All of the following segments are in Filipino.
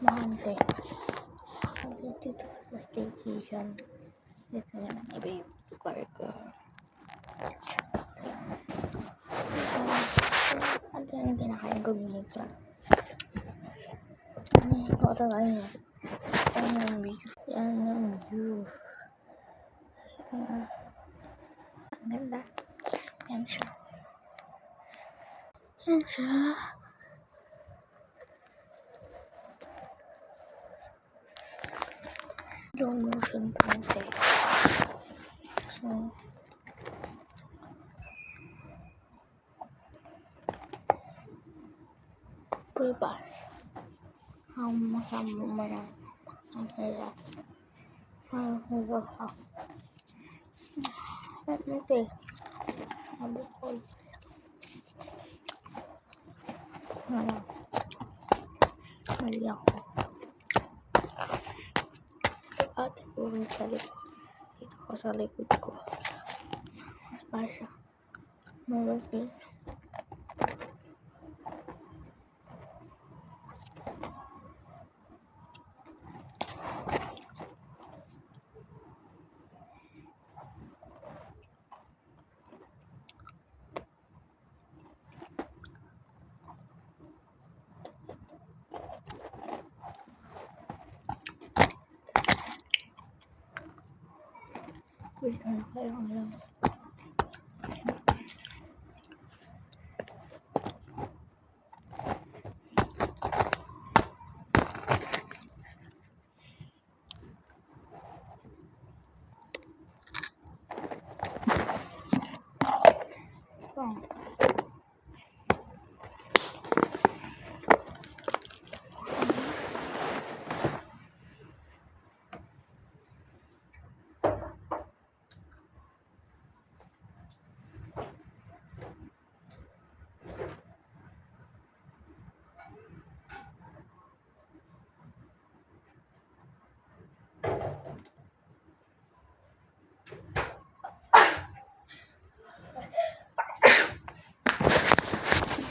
mahante. Dito sa staycation. Dito naman iba yung lugar ko. Ano yung kinakain ko ganito? Ito tayo. Yan yung view. Yan yung view. Ang ganda. Yan siya. Yan siya. Slow motion konti. So, diba? Sama-sama marami. Ang hirap. Ang hirap. Ito. Sabi ko. Ano? Mali ako. Ate ko sa likod. Dito ko sa likod ko. Mas pa siya. Malaki. Wait, ano kayo lang.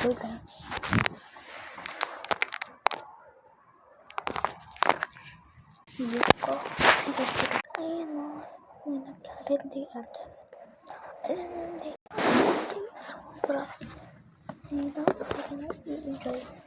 Buka. Buka. Ayun o. May naglalindi ata. Ayun hindi. Sobra. Hindi na. I-enjoy.